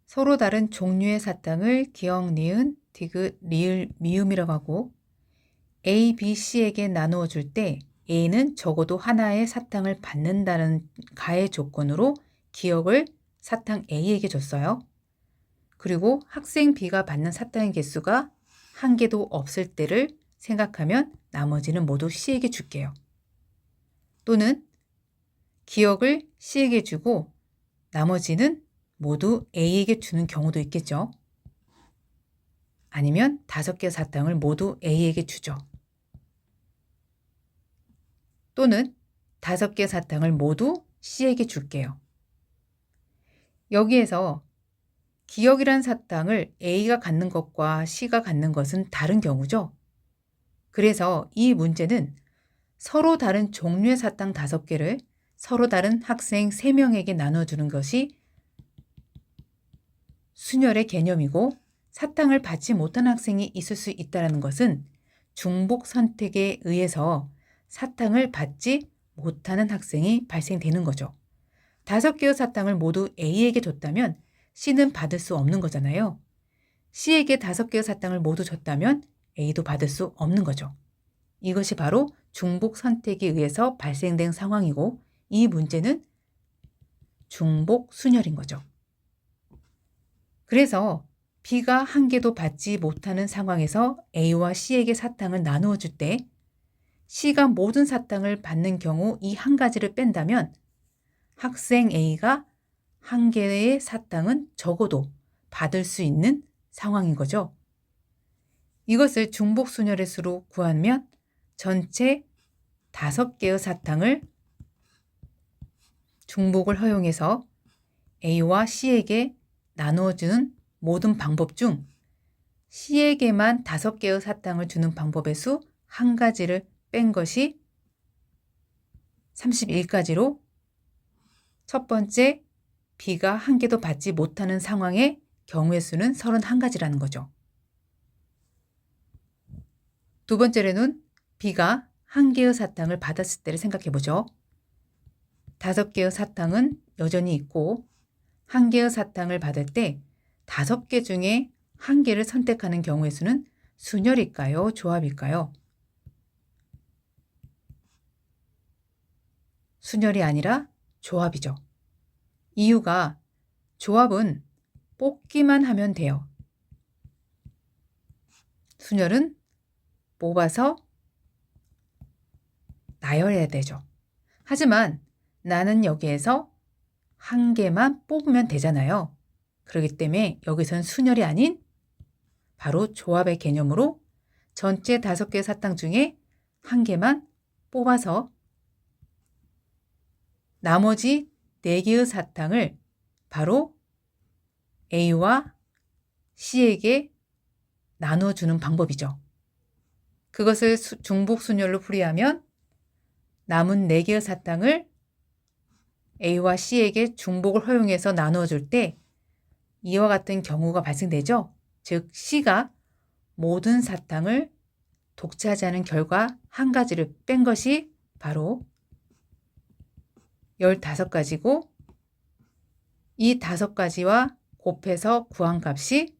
서로 다른 종류의 사탕을 기역, 니은, 디귿, 리을, 미음이라고 하고 A, B, C에게 나누어 줄 때 A는 적어도 하나의 사탕을 받는다는 가의 조건으로 기역을 사탕 A에게 줬어요. 그리고 학생 B가 받는 사탕의 개수가 한 개도 없을 때를 생각하면 나머지는 모두 C에게 줄게요. 또는 기역을 C에게 주고 나머지는 모두 A에게 주는 경우도 있겠죠. 아니면 5개 사탕을 모두 A에게 주죠. 또는 5개 사탕을 모두 C에게 줄게요. 여기에서 기역이란 사탕을 A가 갖는 것과 C가 갖는 것은 다른 경우죠. 그래서 이 문제는 서로 다른 종류의 사탕 5개를 서로 다른 학생 3명에게 나눠주는 것이 순열의 개념이고 사탕을 받지 못한 학생이 있을 수 있다는 것은 중복 선택에 의해서 사탕을 받지 못하는 학생이 발생되는 거죠. 5개의 사탕을 모두 A에게 줬다면 C는 받을 수 없는 거잖아요. C에게 5개의 사탕을 모두 줬다면 A도 받을 수 없는 거죠. 이것이 바로 중복 선택에 의해서 발생된 상황이고 이 문제는 중복 순열인 거죠. 그래서 B가 한 개도 받지 못하는 상황에서 A와 C에게 사탕을 나누어 줄 때 C가 모든 사탕을 받는 경우 이 한 가지를 뺀다면 학생 A가 한 개의 사탕은 적어도 받을 수 있는 상황인 거죠. 이것을 중복 순열의 수로 구하면 전체 5개의 사탕을 중복을 허용해서 A와 C에게 나누어주는 모든 방법 중 C에게만 5개의 사탕을 주는 방법의 수 한 가지를 뺀 것이 31가지로 첫 번째 B가 한 개도 받지 못하는 상황의 경우의 수는 31가지라는 거죠. 두 번째로는 B가 한 개의 사탕을 받았을 때를 생각해 보죠. 5개의 사탕은 여전히 있고 한 개의 사탕을 받을 때 5개 중에 한 개를 선택하는 경우의 수는 순열일까요? 조합일까요? 순열이 아니라 조합이죠. 이유가 조합은 뽑기만 하면 돼요. 순열은 뽑아서 나열해야 되죠. 하지만 나는 여기에서 한 개만 뽑으면 되잖아요. 그렇기 때문에 여기선 순열이 아닌 바로 조합의 개념으로 전체 5개의 사탕 중에 한 개만 뽑아서 나머지 4개의 사탕을 바로 A와 C에게 나눠주는 방법이죠. 그것을 중복 순열로 풀이하면 남은 4개의 사탕을 A와 C에게 중복을 허용해서 나누어 줄 때 이와 같은 경우가 발생되죠. 즉 C가 모든 사탕을 독차지하는 결과 한 가지를 뺀 것이 바로 15가지고 이 5가지와 곱해서 구한 값이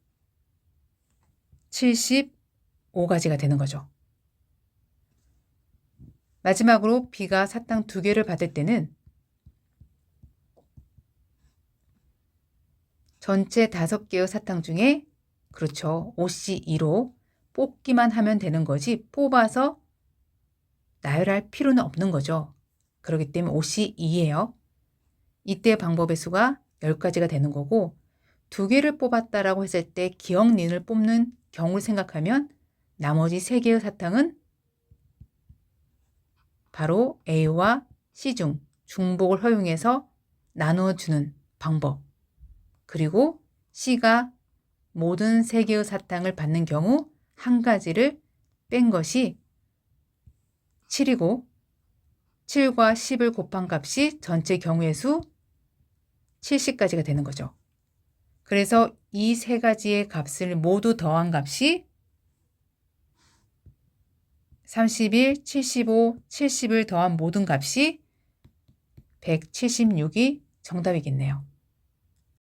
75가지가 되는 거죠. 마지막으로 B가 사탕 2개를 받을 때는 전체 5개의 사탕 중에 그렇죠. OC2로 뽑기만 하면 되는 거지 뽑아서 나열할 필요는 없는 거죠. 그렇기 때문에 OC2예요. 이때 방법의 수가 10가지가 되는 거고 2개를 뽑았다라고 했을 때 기역, 니은을 뽑는 경우를 생각하면 나머지 3개의 사탕은 바로 A와 C 중 중복을 허용해서 나누어주는 방법 그리고 C가 모든 3개의 사탕을 받는 경우 한 가지를 뺀 것이 7이고 7과 10을 곱한 값이 전체 경우의 수 70가지가 되는 거죠. 그래서 이 3가지의 값을 모두 더한 값이 31, 75, 70을 더한 모든 값이 176이 정답이겠네요.